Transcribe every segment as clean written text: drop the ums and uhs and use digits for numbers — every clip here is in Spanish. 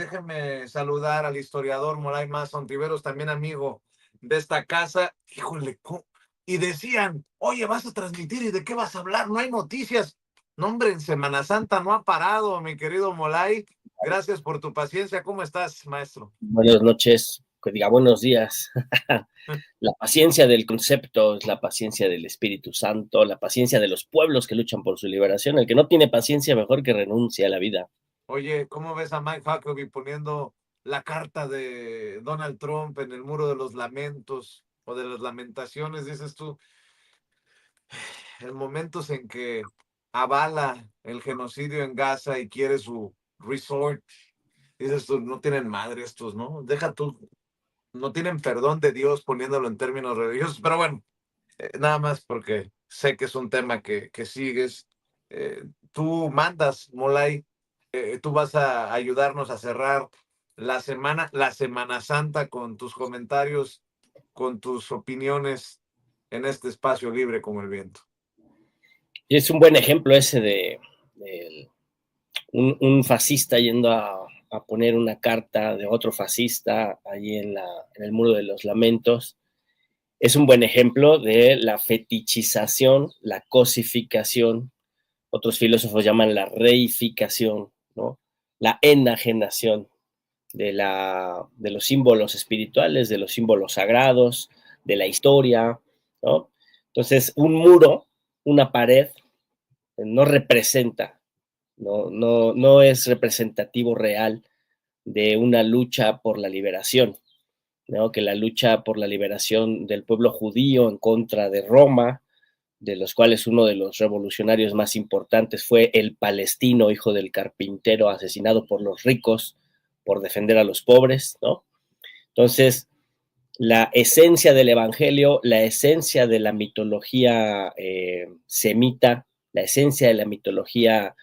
déjeme saludar al historiador Moray Más Ontiveros, también amigo de esta casa. Híjole, y decían, oye, vas a transmitir y de qué vas a hablar, no hay noticias. No, hombre, en Semana Santa no ha parado, mi querido Molay. Gracias por tu paciencia. ¿Cómo estás, maestro? Buenas noches, que diga buenos días. La paciencia del concepto es la paciencia del Espíritu Santo, la paciencia de los pueblos que luchan por su liberación. El que no tiene paciencia, mejor que renuncie a la vida. Oye, ¿cómo ves a Mike Huckabee poniendo la carta de Donald Trump en el muro de los lamentos o de las lamentaciones? Dices tú, en momentos en que avala el genocidio en Gaza y quiere su resort, dices tú, no tienen madre estos, ¿no? Deja tú, no tienen perdón de Dios poniéndolo en términos religiosos, pero bueno, nada más porque sé que es un tema que sigues. Tú mandas, Molay, tú vas a ayudarnos a cerrar la Semana Santa con tus comentarios, con tus opiniones en este espacio libre como el viento. Y es un buen ejemplo ese de un fascista yendo a poner una carta de otro fascista ahí en el muro de los lamentos. Es un buen ejemplo de la fetichización, la cosificación. Otros filósofos llaman la reificación, ¿no? La enajenación de los símbolos espirituales, de los símbolos sagrados, de la historia, ¿no? Entonces, un muro, una pared, no representa, no es representativo real de una lucha por la liberación, ¿no? Que la lucha por la liberación del pueblo judío en contra de Roma, de los cuales uno de los revolucionarios más importantes fue el palestino, hijo del carpintero, asesinado por los ricos por defender a los pobres, ¿no? Entonces, la esencia del evangelio, la esencia de la mitología semita, la esencia de la mitología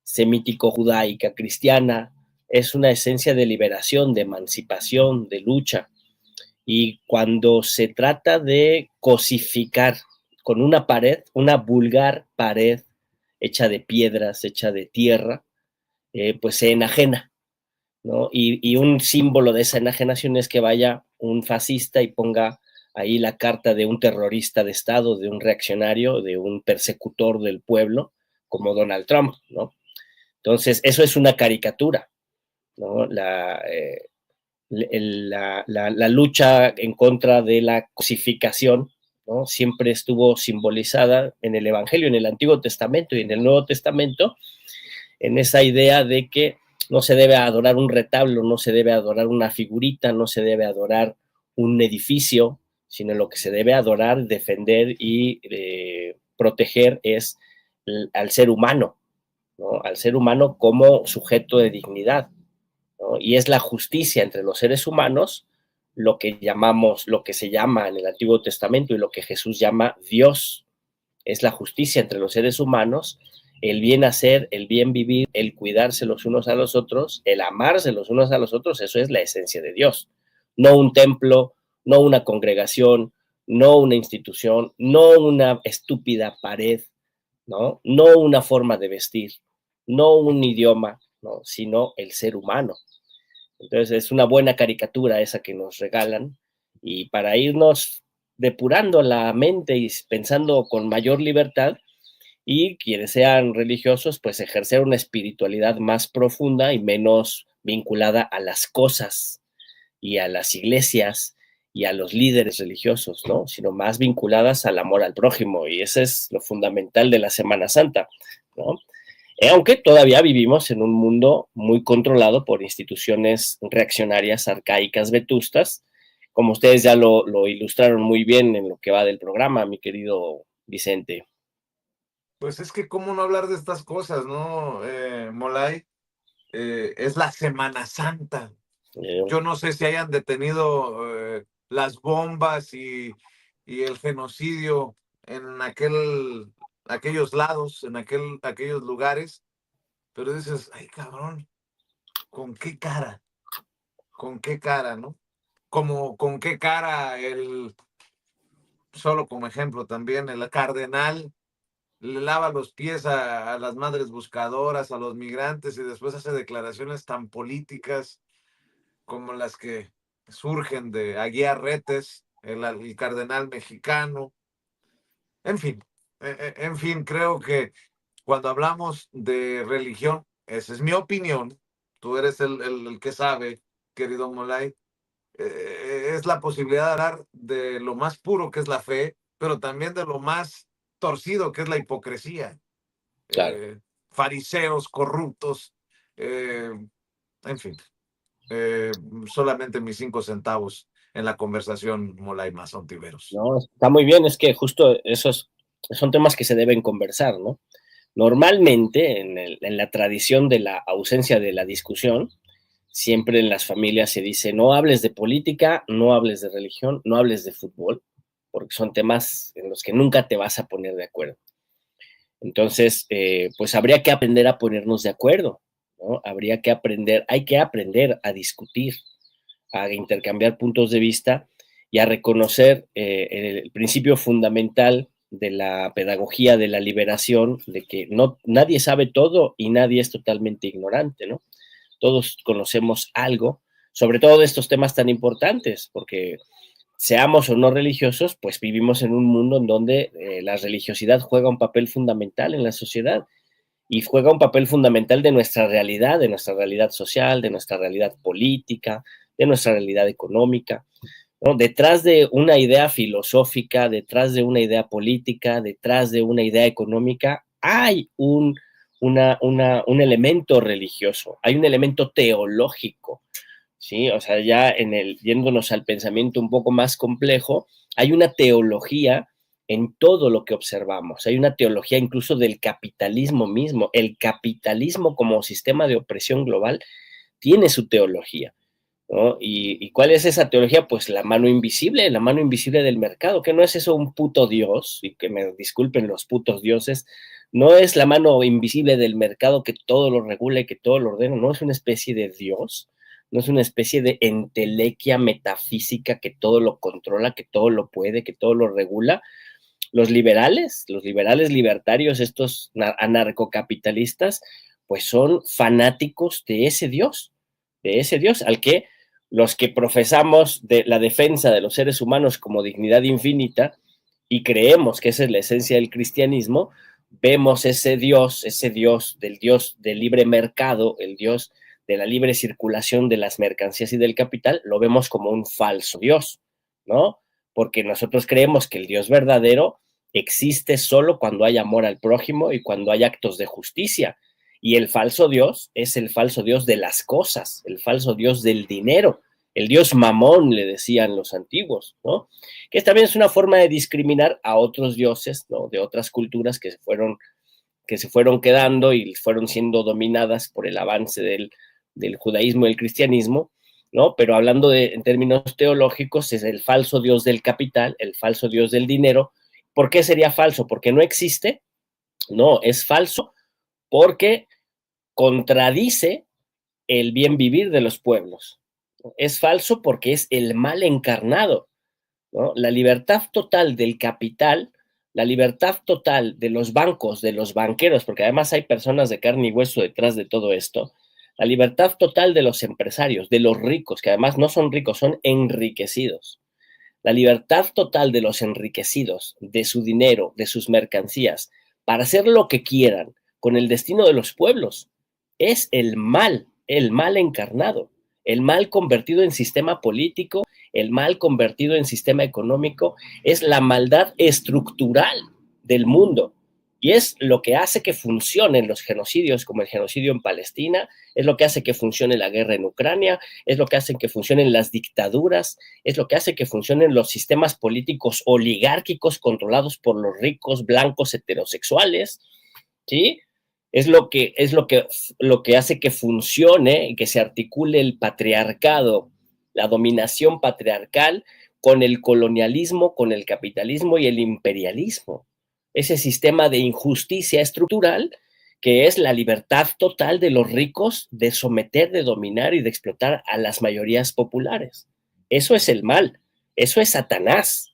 semítico-judaica cristiana, es una esencia de liberación, de emancipación, de lucha. Y cuando se trata de cosificar con una pared, una vulgar pared hecha de piedras, hecha de tierra, pues se enajena, ¿no? Y un símbolo de esa enajenación es que vaya un fascista y ponga ahí la carta de un terrorista de Estado, de un reaccionario, de un persecutor del pueblo, como Donald Trump, ¿no? Entonces, eso es una caricatura, ¿no? La lucha en contra de la cosificación, ¿no? Siempre estuvo simbolizada en el Evangelio, en el Antiguo Testamento y en el Nuevo Testamento, en esa idea de que no se debe adorar un retablo, no se debe adorar una figurita, no se debe adorar un edificio, sino lo que se debe adorar, defender y proteger es al ser humano, ¿no? Al ser humano como sujeto de dignidad, ¿no? Y es la justicia entre los seres humanos lo que llamamos, lo que se llama en el Antiguo Testamento y lo que Jesús llama Dios. Es la justicia entre los seres humanos, el bien hacer, el bien vivir, el cuidarse los unos a los otros, el amarse los unos a los otros, eso es la esencia de Dios. No un templo, no una congregación, no una institución, no una estúpida pared, ¿no? No una forma de vestir, no un idioma, ¿no? Sino el ser humano. Entonces es una buena caricatura esa que nos regalan y para irnos depurando la mente y pensando con mayor libertad y quienes sean religiosos, pues ejercer una espiritualidad más profunda y menos vinculada a las cosas y a las iglesias y a los líderes religiosos, ¿no? Sino más vinculadas al amor al prójimo y ese es lo fundamental de la Semana Santa, ¿no? Aunque todavía vivimos en un mundo muy controlado por instituciones reaccionarias, arcaicas, vetustas, como ustedes ya lo ilustraron muy bien en lo que va del programa, mi querido Vicente. Pues es que cómo no hablar de estas cosas, ¿no, Molay? Es la Semana Santa. Eh, Yo no sé si hayan detenido las bombas y el genocidio en aquellos lados, en aquellos lugares, pero dices, ay cabrón, ¿con qué cara? ¿Con qué cara, no? Como con qué cara solo como ejemplo también, el cardenal le lava los pies a las madres buscadoras, a los migrantes y después hace declaraciones tan políticas. como las que surgen de Aguiar Retes, el cardenal mexicano, en fin, en fin, creo que cuando hablamos de religión, esa es mi opinión, tú eres el que sabe, querido Molay, es la posibilidad de hablar de lo más puro que es la fe, pero también de lo más torcido que es la hipocresía. Claro. Fariseos corruptos, en fin, solamente mis 5 centavos en la conversación Molay Mazón Tiveros. No, está muy bien, es que justo esos son temas que se deben conversar, ¿no? Normalmente, en la tradición de la ausencia de la discusión, siempre en las familias se dice, no hables de política, no hables de religión, no hables de fútbol, porque son temas en los que nunca te vas a poner de acuerdo. Entonces, pues habría que aprender a ponernos de acuerdo, ¿no? Hay que aprender a discutir, a intercambiar puntos de vista y a reconocer el principio fundamental de la pedagogía de la liberación, de que nadie sabe todo y nadie es totalmente ignorante, ¿no? Todos conocemos algo, sobre todo de estos temas tan importantes, porque seamos o no religiosos, pues vivimos en un mundo en donde la religiosidad juega un papel fundamental en la sociedad y juega un papel fundamental de nuestra realidad social, de nuestra realidad política, de nuestra realidad económica, ¿no? Detrás de una idea filosófica, detrás de una idea política, detrás de una idea económica, hay un elemento religioso, hay un elemento teológico, ¿sí? O sea, ya yéndonos al pensamiento un poco más complejo, hay una teología en todo lo que observamos. Hay una teología incluso del capitalismo mismo. El capitalismo como sistema de opresión global tiene su teología, ¿no? ¿Y cuál es esa teología? Pues la mano invisible del mercado, que no es eso un puto dios, y que me disculpen los putos dioses, no es la mano invisible del mercado que todo lo regula y que todo lo ordena, no es una especie de dios, no es una especie de entelequia metafísica que todo lo controla, que todo lo puede, que todo lo regula. Los liberales libertarios, estos anarcocapitalistas, pues son fanáticos de ese Dios al que los que profesamos de la defensa de los seres humanos como dignidad infinita y creemos que esa es la esencia del cristianismo, vemos ese Dios del libre mercado, el Dios de la libre circulación de las mercancías y del capital, lo vemos como un falso Dios, ¿no? Porque nosotros creemos que el Dios verdadero existe solo cuando hay amor al prójimo y cuando hay actos de justicia. Y el falso Dios es el falso Dios de las cosas, el falso Dios del dinero, el Dios mamón, le decían los antiguos, ¿no? Que también es una forma de discriminar a otros dioses, ¿no? De otras culturas que se fueron quedando y fueron siendo dominadas por el avance del judaísmo y el cristianismo, ¿no? Pero hablando en términos teológicos, es el falso Dios del capital, el falso Dios del dinero. ¿Por qué sería falso? ¿Porque no existe? No, es falso porque contradice el bien vivir de los pueblos. Es falso porque es el mal encarnado, ¿no? La libertad total del capital, la libertad total de los bancos, de los banqueros, porque además hay personas de carne y hueso detrás de todo esto, la libertad total de los empresarios, de los ricos, que además no son ricos, son enriquecidos. La libertad total de los enriquecidos, de su dinero, de sus mercancías, para hacer lo que quieran con el destino de los pueblos, es el mal encarnado, el mal convertido en sistema político, el mal convertido en sistema económico, es la maldad estructural del mundo. Y es lo que hace que funcionen los genocidios, como el genocidio en Palestina, es lo que hace que funcione la guerra en Ucrania, es lo que hace que funcionen las dictaduras, es lo que hace que funcionen los sistemas políticos oligárquicos controlados por los ricos blancos heterosexuales, ¿sí? Lo que hace que funcione y que se articule el patriarcado, la dominación patriarcal con el colonialismo, con el capitalismo y el imperialismo. Ese sistema de injusticia estructural que es la libertad total de los ricos de someter, de dominar y de explotar a las mayorías populares. Eso es el mal, eso es Satanás,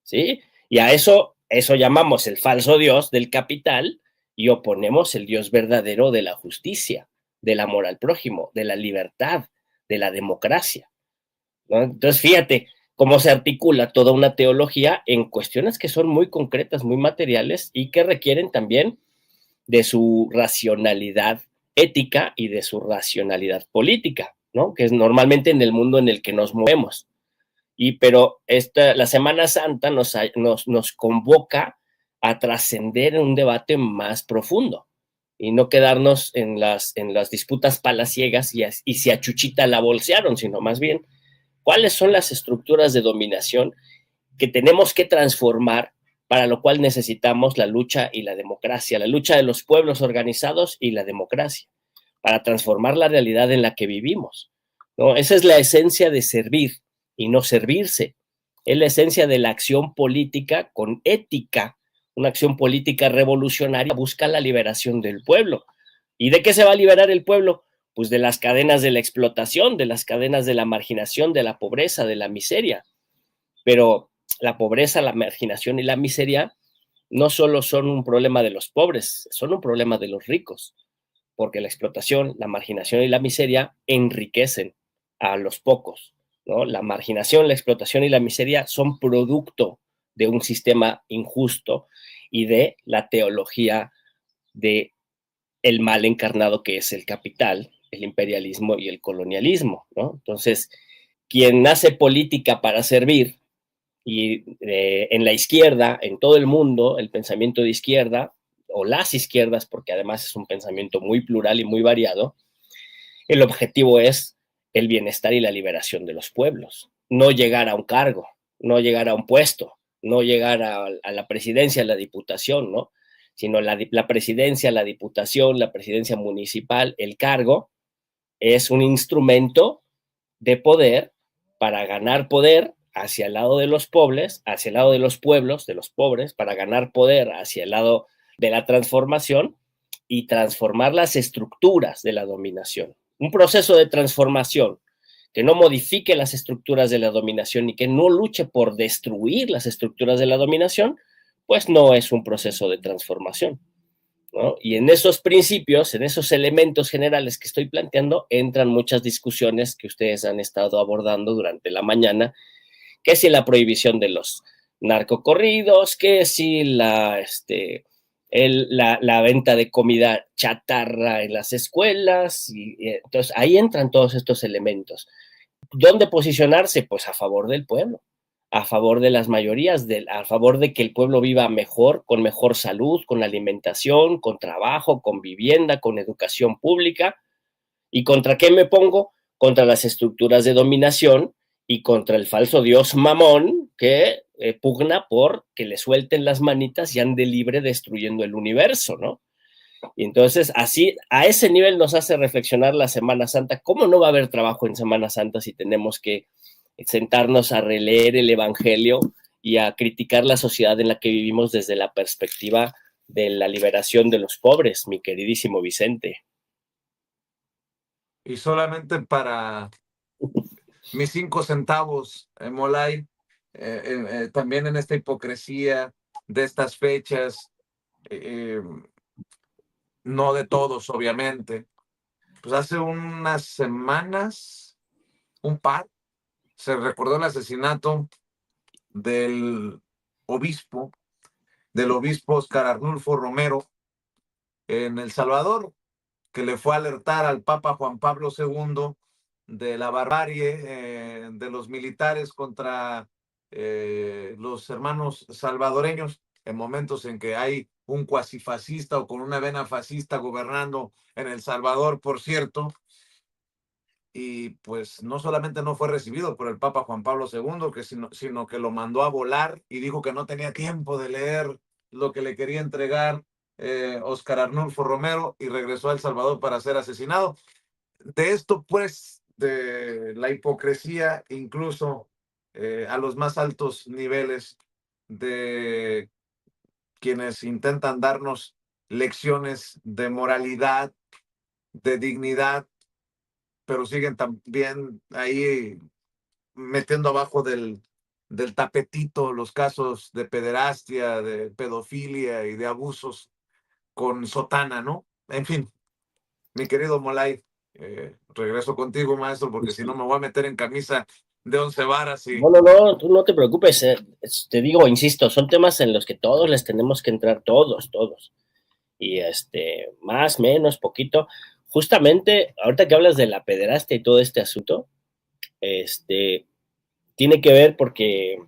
¿sí? Y a eso llamamos el falso Dios del capital y oponemos el Dios verdadero de la justicia, del amor al prójimo, de la libertad, de la democracia, ¿no? Entonces, fíjate cómo se articula toda una teología en cuestiones que son muy concretas, muy materiales y que requieren también de su racionalidad ética y de su racionalidad política, ¿no? Que es normalmente en el mundo en el que nos movemos. Pero la Semana Santa nos convoca a trascender en un debate más profundo y no quedarnos en las disputas palaciegas y si a Chuchita la bolsearon, sino más bien cuáles son las estructuras de dominación que tenemos que transformar, para lo cual necesitamos la lucha y la democracia, la lucha de los pueblos organizados y la democracia, para transformar la realidad en la que vivimos, ¿no? Esa es la esencia de servir y no servirse. Es la esencia de la acción política con ética. Una acción política revolucionaria busca la liberación del pueblo. ¿Y de qué se va a liberar el pueblo? Pues de las cadenas de la explotación, de las cadenas de la marginación, de la pobreza, de la miseria. Pero la pobreza, la marginación y la miseria no solo son un problema de los pobres, son un problema de los ricos, porque la explotación, la marginación y la miseria enriquecen a los pocos, ¿no? La marginación, la explotación y la miseria son producto de un sistema injusto y de la teología de el mal encarnado que es el capital, el imperialismo y el colonialismo, ¿no? Entonces, quien hace política para servir y en la izquierda, en todo el mundo, el pensamiento de izquierda, o las izquierdas, porque además es un pensamiento muy plural y muy variado, el objetivo es el bienestar y la liberación de los pueblos, no llegar a un cargo, no llegar a un puesto, no llegar a la presidencia, a la diputación, ¿no? Sino la presidencia, la diputación, la presidencia municipal, el cargo, es un instrumento de poder para ganar poder hacia el lado de los pobres, hacia el lado de los pueblos, de los pobres, para ganar poder hacia el lado de la transformación y transformar las estructuras de la dominación. Un proceso de transformación que no modifique las estructuras de la dominación y que no luche por destruir las estructuras de la dominación, pues no es un proceso de transformación, ¿no? Y en esos principios, en esos elementos generales que estoy planteando, entran muchas discusiones que ustedes han estado abordando durante la mañana, que si la prohibición de los narcocorridos, que si la venta de comida chatarra en las escuelas, entonces ahí entran todos estos elementos. ¿Dónde posicionarse? Pues a favor del pueblo, a favor de las mayorías, a favor de que el pueblo viva mejor, con mejor salud, con alimentación, con trabajo, con vivienda, con educación pública. ¿Y contra qué me pongo? Contra las estructuras de dominación y contra el falso dios Mamón, que pugna por que le suelten las manitas y ande libre destruyendo el universo, ¿no? Y entonces, así, a ese nivel nos hace reflexionar la Semana Santa. ¿Cómo no va a haber trabajo en Semana Santa si tenemos que sentarnos a releer el Evangelio y a criticar la sociedad en la que vivimos desde la perspectiva de la liberación de los pobres, mi queridísimo Vicente? Y solamente para mis 5 centavos, Molay, también en esta hipocresía de estas fechas, eh, no de todos, obviamente. Pues hace unas semanas, un par, se recordó el asesinato del obispo, del obispo Oscar Arnulfo Romero en El Salvador, que le fue a alertar al Papa Juan Pablo II de la barbarie de los militares contra los hermanos salvadoreños en momentos en que hay un cuasi fascista o con una vena fascista gobernando en El Salvador, por cierto. Y pues no solamente no fue recibido por el Papa Juan Pablo II, sino que lo mandó a volar y dijo que no tenía tiempo de leer lo que le quería entregar Oscar Arnulfo Romero y regresó a El Salvador para ser asesinado. De esto, pues, de la hipocresía, incluso a los más altos niveles de quienes intentan darnos lecciones de moralidad, de dignidad, pero siguen también ahí metiendo abajo del tapetito los casos de pederastia, de pedofilia y de abusos con sotana, ¿no? En fin, mi querido Molay, regreso contigo, maestro, porque si no me voy a meter en camisa de 11 varas. Y... No, tú no te preocupes. Te digo, insisto, son temas en los que todos les tenemos que entrar, todos. Y más, menos, poquito. Justamente, ahorita que hablas de la pederastia y todo este asunto, tiene que ver porque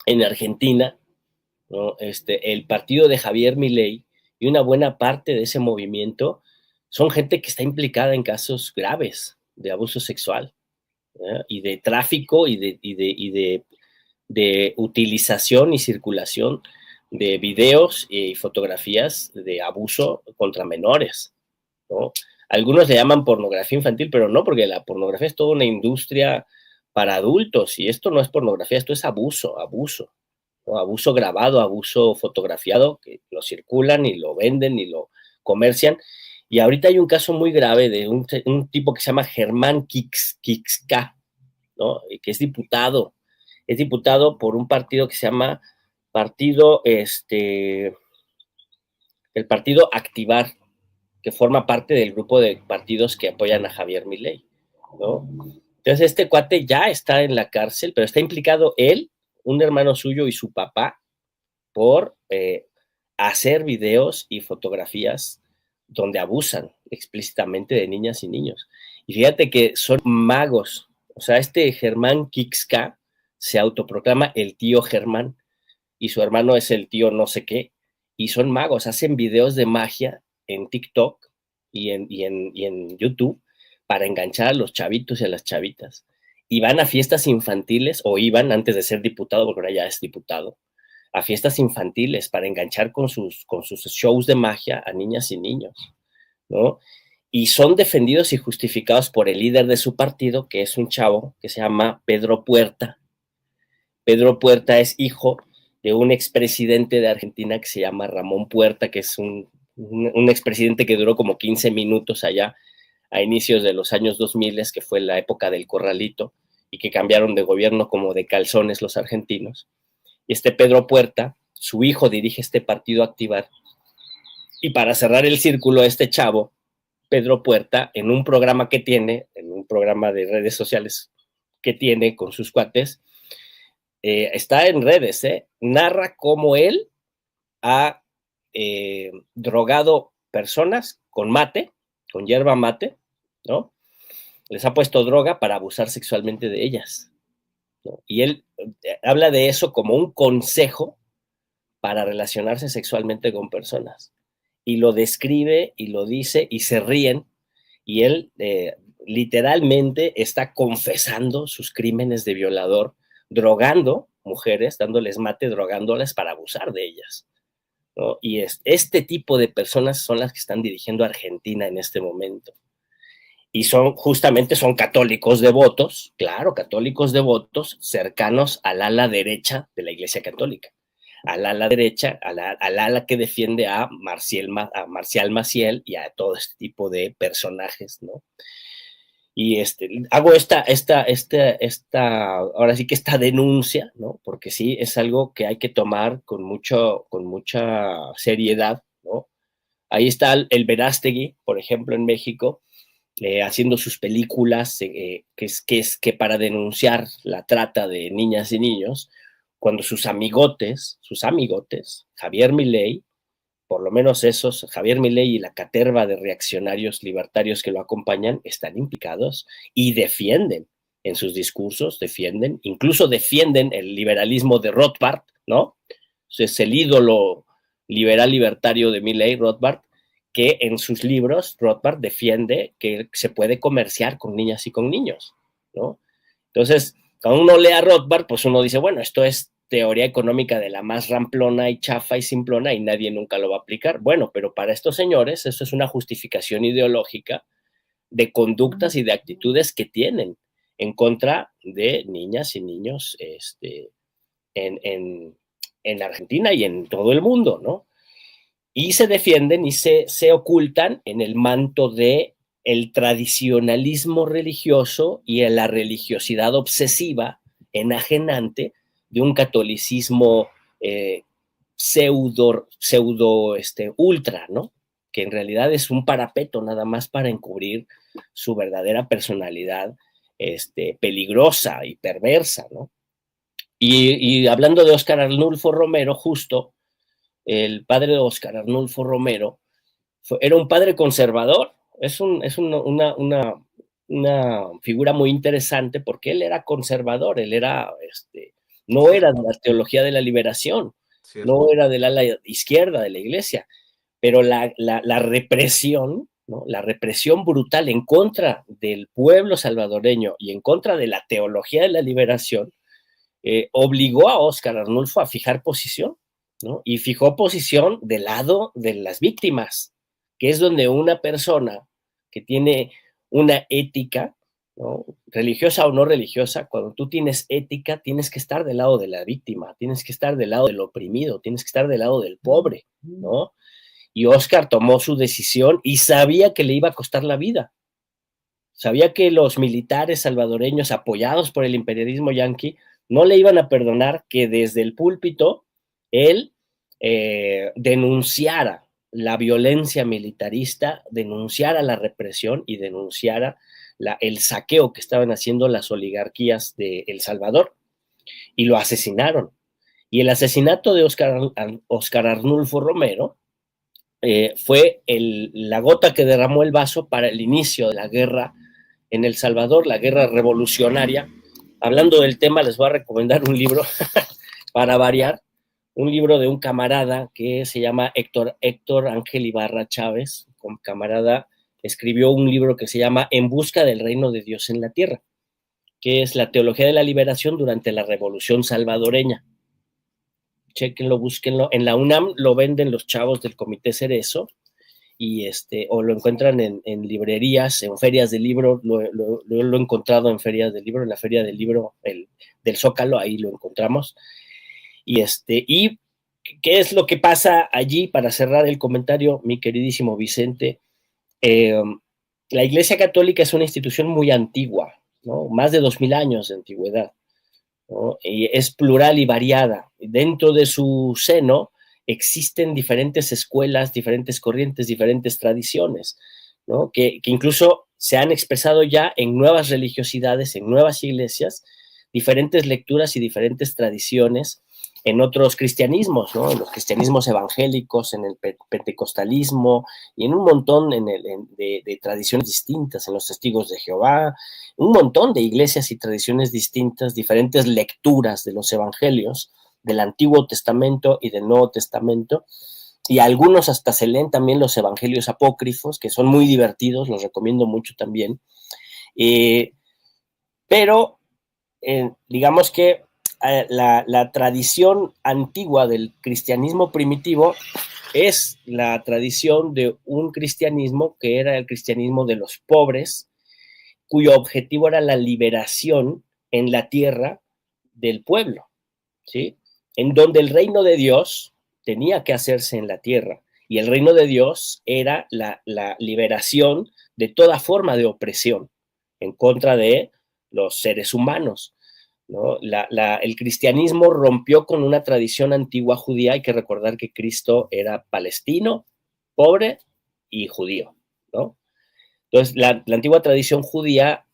en Argentina, ¿no? El partido de Javier Milei y una buena parte de ese movimiento son gente que está implicada en casos graves de abuso sexual, ¿eh? Y de tráfico de utilización y circulación de videos y fotografías de abuso contra menores, ¿no? Algunos le llaman pornografía infantil, pero no, porque la pornografía es toda una industria para adultos y esto no es pornografía, esto es abuso, ¿no? Abuso grabado, abuso fotografiado, que lo circulan y lo venden y lo comercian. Y ahorita hay un caso muy grave de un tipo que se llama Germán Kixka, ¿no? Que es diputado por un partido que se llama el Partido Activar, que forma parte del grupo de partidos que apoyan a Javier Milei, ¿no? Entonces este cuate ya está en la cárcel, pero está implicado él, un hermano suyo y su papá por hacer videos y fotografías donde abusan explícitamente de niñas y niños. Y fíjate que son magos. O sea, este Germán Kixka se autoproclama el tío Germán y su hermano es el tío no sé qué. Y son magos, hacen videos de magia en TikTok y en YouTube para enganchar a los chavitos y a las chavitas. Y van a fiestas infantiles, o iban antes de ser diputado, porque ahora ya es diputado, a fiestas infantiles para enganchar con sus shows de magia a niñas y niños, ¿no? Y son defendidos y justificados por el líder de su partido, que es un chavo que se llama Pedro Puerta. Pedro Puerta es hijo de un expresidente de Argentina que se llama Ramón Puerta, que es un expresidente que duró como 15 minutos allá a inicios de los años 2000, que fue la época del corralito, y que cambiaron de gobierno como de calzones los argentinos. Y Pedro Puerta, su hijo dirige este partido Activar. Y para cerrar el círculo, este chavo, Pedro Puerta, en un programa de redes sociales que tiene con sus cuates, está en redes, narra cómo él ha drogado personas con hierba mate, ¿no? Les ha puesto droga para abusar sexualmente de ellas, ¿no? Y él habla de eso como un consejo para relacionarse sexualmente con personas. Y lo describe y lo dice y se ríen. Y él literalmente está confesando sus crímenes de violador, drogando mujeres, dándoles mate, drogándolas para abusar de ellas, ¿no? Y este tipo de personas son las que están dirigiendo a Argentina en este momento. Y son católicos devotos, claro, católicos devotos cercanos al ala derecha de la Iglesia Católica, al ala derecha, al ala que defiende a Marcial Maciel y a todo este tipo de personajes, ¿no? Y hago ahora sí que esta denuncia, ¿no? Porque sí es algo que hay que tomar con mucha seriedad, ¿no? Ahí está el Verástegui, por ejemplo, en México, haciendo sus películas, que para denunciar la trata de niñas y niños, cuando sus amigotes, Javier Milei, por lo menos esos, Javier Milei y la caterva de reaccionarios libertarios que lo acompañan, están implicados y defienden en sus discursos, incluso defienden el liberalismo de Rothbard, ¿no? Es el ídolo liberal libertario de Milei, Rothbard, que en sus libros Rothbard defiende que se puede comerciar con niñas y con niños, ¿no? Entonces, cuando uno lee a Rothbard, pues uno dice, bueno, esto es teoría económica de la más ramplona y chafa y simplona y nadie nunca lo va a aplicar. Bueno, pero para estos señores eso es una justificación ideológica de conductas y de actitudes que tienen en contra de niñas y niños en Argentina y en todo el mundo, ¿no? Y se defienden y se ocultan en el manto de el tradicionalismo religioso y en la religiosidad obsesiva, enajenante, de un catolicismo pseudo ultra, ¿no? que en realidad es un parapeto nada más para encubrir su verdadera personalidad peligrosa y perversa, ¿no? Y hablando de Óscar Arnulfo Romero, justo, el padre de Óscar Arnulfo Romero era un padre conservador, es una figura muy interesante porque él era conservador, él era, no era de la teología de la liberación, no era del ala izquierda de la iglesia, pero la represión, ¿no? La represión brutal en contra del pueblo salvadoreño y en contra de la teología de la liberación, obligó a Óscar Arnulfo a fijar posición, ¿no? Y fijó posición del lado de las víctimas, que es donde una persona que tiene una ética, ¿no? Religiosa o no religiosa, cuando tú tienes ética, tienes que estar del lado de la víctima, tienes que estar del lado del oprimido, tienes que estar del lado del pobre, ¿no? Y Óscar tomó su decisión y sabía que le iba a costar la vida. Sabía que los militares salvadoreños, apoyados por el imperialismo yanqui, no le iban a perdonar que desde el púlpito él denunciara la violencia militarista, denunciara la represión y denunciara el saqueo que estaban haciendo las oligarquías de El Salvador. Y lo asesinaron. Y el asesinato de Óscar Arnulfo Romero fue la gota que derramó el vaso para el inicio de la guerra en El Salvador, la guerra revolucionaria. Hablando del tema, les voy a recomendar un libro para variar, un libro de un camarada que se llama Héctor Ángel Ibarra Chávez. Un camarada escribió un libro que se llama En busca del reino de Dios en la tierra, que es la teología de la liberación durante la revolución salvadoreña. Chéquenlo, búsquenlo. En la UNAM lo venden los chavos del Comité Cerezo, y o lo encuentran en librerías, en ferias de libro, lo he encontrado en ferias de libro, en la feria del libro del Zócalo, ahí lo encontramos. Y ¿qué es lo que pasa allí? Para cerrar el comentario, mi queridísimo Vicente, la Iglesia Católica es una institución muy antigua, ¿no? Más de 2000 años de antigüedad, ¿no? Y es plural y variada. Dentro de su seno existen diferentes escuelas, diferentes corrientes, diferentes tradiciones, ¿no? Que incluso se han expresado ya en nuevas religiosidades, en nuevas iglesias, diferentes lecturas y diferentes tradiciones en otros cristianismos, ¿no? En los cristianismos evangélicos, en el pentecostalismo y en un montón de tradiciones distintas, en los testigos de Jehová, un montón de iglesias y tradiciones distintas, diferentes lecturas de los evangelios, del Antiguo Testamento y del Nuevo Testamento, y algunos hasta se leen también los evangelios apócrifos, que son muy divertidos, los recomiendo mucho también, pero digamos que la tradición antigua del cristianismo primitivo es la tradición de un cristianismo que era el cristianismo de los pobres, cuyo objetivo era la liberación en la tierra del pueblo, ¿sí? En donde el reino de Dios tenía que hacerse en la tierra, y el reino de Dios era la liberación de toda forma de opresión en contra de los seres humanos, ¿no? El cristianismo rompió con una tradición antigua judía. Hay que recordar que Cristo era palestino, pobre y judío, ¿no? Entonces, la antigua tradición judía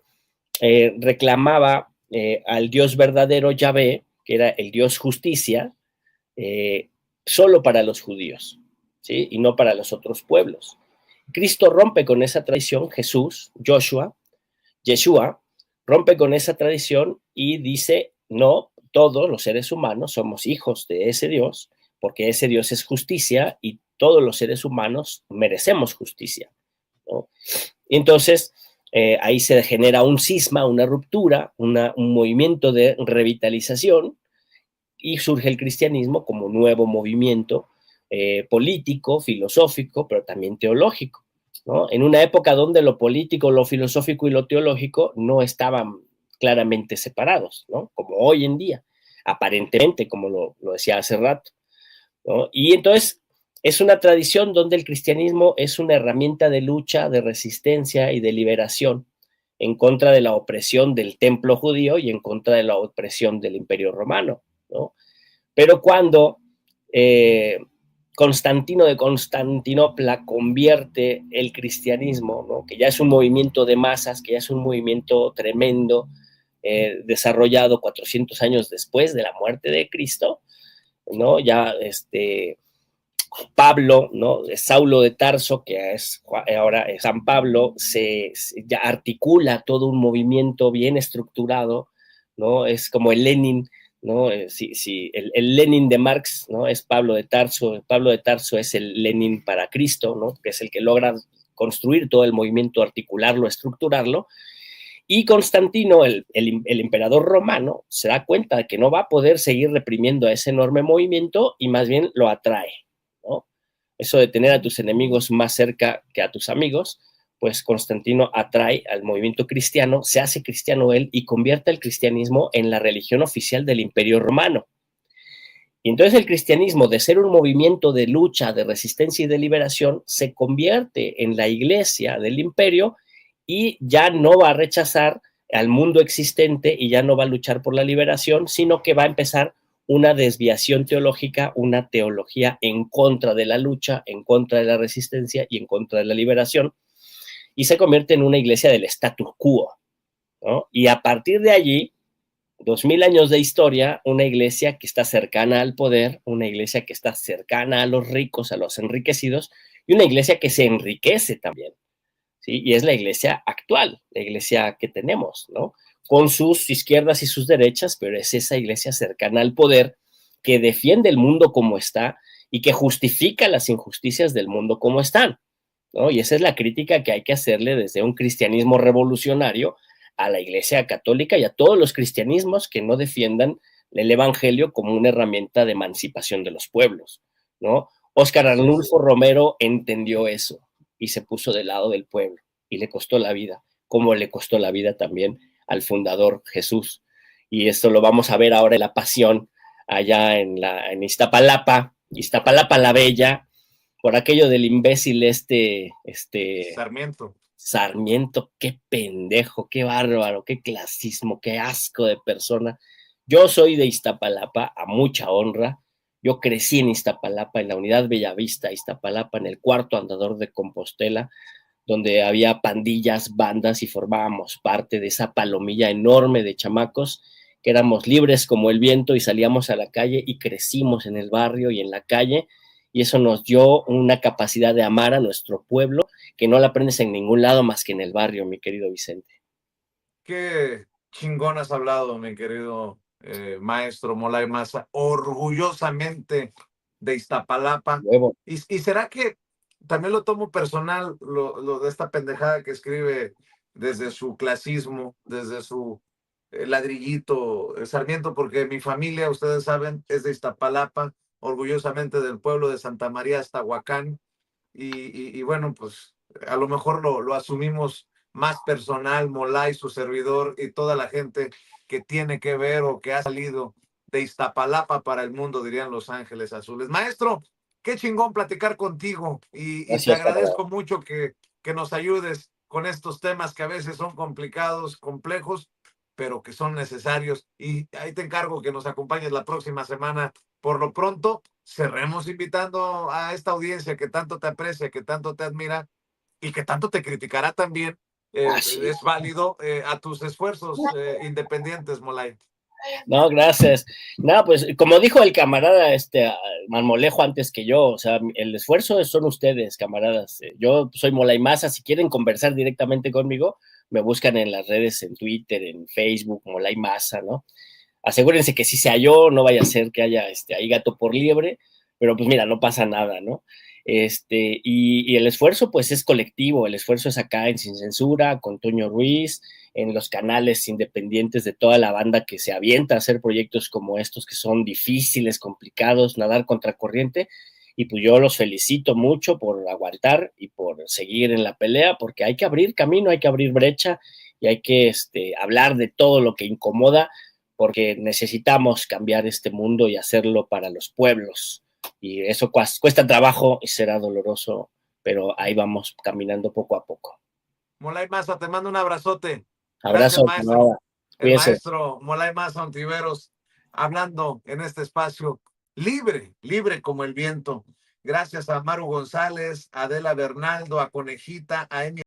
reclamaba al Dios verdadero Yahvé, que era el Dios justicia, solo para los judíos, ¿sí? Y no para los otros pueblos. Cristo rompe con esa tradición, Yeshua, rompe con esa tradición y dice, no, todos los seres humanos somos hijos de ese Dios, porque ese Dios es justicia y todos los seres humanos merecemos justicia, ¿no? Entonces, ahí se genera un cisma, una ruptura, un movimiento de revitalización, y surge el cristianismo como nuevo movimiento político, filosófico, pero también teológico, ¿no? En una época donde lo político, lo filosófico y lo teológico no estaban claramente separados, ¿no? Como hoy en día, aparentemente, como lo decía hace rato, ¿no? Y entonces es una tradición donde el cristianismo es una herramienta de lucha, de resistencia y de liberación en contra de la opresión del templo judío y en contra de la opresión del imperio romano, ¿no? Pero cuando Constantino de Constantinopla convierte el cristianismo, ¿no? Que ya es un movimiento de masas, que ya es un movimiento tremendo, desarrollado 400 años después de la muerte de Cristo, ¿no? Ya Pablo, ¿no? Saulo de Tarso, que es ahora es San Pablo, ya articula todo un movimiento bien estructurado, ¿no? Es como el Lenin, ¿no? El Lenin de Marx, ¿no? Es Pablo de Tarso es el Lenin para Cristo, ¿no? Que es el que logra construir todo el movimiento, articularlo, estructurarlo, y Constantino, el emperador romano, se da cuenta de que no va a poder seguir reprimiendo a ese enorme movimiento y más bien lo atrae, ¿no? Eso de tener a tus enemigos más cerca que a tus amigos, pues Constantino atrae al movimiento cristiano, se hace cristiano él y convierte el cristianismo en la religión oficial del Imperio Romano. Y entonces el cristianismo, de ser un movimiento de lucha, de resistencia y de liberación, se convierte en la iglesia del imperio y ya no va a rechazar al mundo existente y ya no va a luchar por la liberación, sino que va a empezar una desviación teológica, una teología en contra de la lucha, en contra de la resistencia y en contra de la liberación, y se convierte en una iglesia del status quo, ¿no? Y a partir de allí, 2000 años de historia, una iglesia que está cercana al poder, una iglesia que está cercana a los ricos, a los enriquecidos, y una iglesia que se enriquece también, ¿sí? Y es la iglesia actual, la iglesia que tenemos, ¿no? Con sus izquierdas y sus derechas, pero es esa iglesia cercana al poder que defiende el mundo como está y que justifica las injusticias del mundo como están, ¿no? Y esa es la crítica que hay que hacerle desde un cristianismo revolucionario a la Iglesia Católica y a todos los cristianismos que no defiendan el Evangelio como una herramienta de emancipación de los pueblos, ¿no? Óscar Arnulfo Romero entendió eso y se puso del lado del pueblo y le costó la vida, como le costó la vida también al fundador Jesús. Y esto lo vamos a ver ahora en la Pasión, allá en Iztapalapa la Bella, por aquello del imbécil Sarmiento, qué pendejo, qué bárbaro, qué clasismo, qué asco de persona. Yo soy de Iztapalapa, a mucha honra. Yo crecí en Iztapalapa, en la unidad Bellavista, Iztapalapa, en el cuarto andador de Compostela, donde había pandillas, bandas y formábamos parte de esa palomilla enorme de chamacos que éramos libres como el viento y salíamos a la calle y crecimos en el barrio y en la calle, y eso nos dio una capacidad de amar a nuestro pueblo que no la aprendes en ningún lado más que en el barrio, mi querido Vicente. Qué chingón has hablado, mi querido maestro Molay Maza, orgullosamente de Iztapalapa. ¿Y será que también lo tomo personal, lo de esta pendejada que escribe desde su clasismo, desde su ladrillito, Sarmiento? Porque mi familia, ustedes saben, es de Iztapalapa, orgullosamente del pueblo de Santa María hasta Huacán, y bueno, pues a lo mejor lo asumimos más personal, Molay, su servidor y toda la gente que tiene que ver o que ha salido de Iztapalapa para el mundo, dirían Los Ángeles Azules. Maestro, qué chingón platicar contigo y te agradezco mucho que nos ayudes con estos temas que a veces son complicados, complejos, pero que son necesarios. Y ahí te encargo que nos acompañes la próxima semana. Por lo pronto, cerremos invitando a esta audiencia que tanto te aprecia, que tanto te admira y que tanto te criticará también. Es válido a tus esfuerzos independientes, Molay. No, gracias. No, pues como dijo el camarada Marmolejo antes que yo, o sea, el esfuerzo son ustedes, camaradas. Yo soy Molay Maza, si quieren conversar directamente conmigo, me buscan en las redes, en Twitter, en Facebook, Molay Maza, ¿no? Asegúrense que si sea yo, no vaya a ser que haya ahí gato por liebre, pero pues mira, no pasa nada, ¿no? Y el esfuerzo pues es colectivo, el esfuerzo es acá en Sin Censura, con Toño Ruiz, en los canales independientes de toda la banda que se avienta a hacer proyectos como estos que son difíciles, complicados, nadar contracorriente, y pues yo los felicito mucho por aguantar y por seguir en la pelea, porque hay que abrir camino, hay que abrir brecha y hay que hablar de todo lo que incomoda, porque necesitamos cambiar este mundo y hacerlo para los pueblos. Y eso cuesta trabajo y será doloroso, pero ahí vamos caminando poco a poco. Molay Maza, te mando un abrazote. Abrazo, gracias, maestro. El maestro Molay Maza Ontiveros, hablando en este espacio libre como el viento. Gracias a Maru González, a Adela Bernaldo, a Conejita, a Emi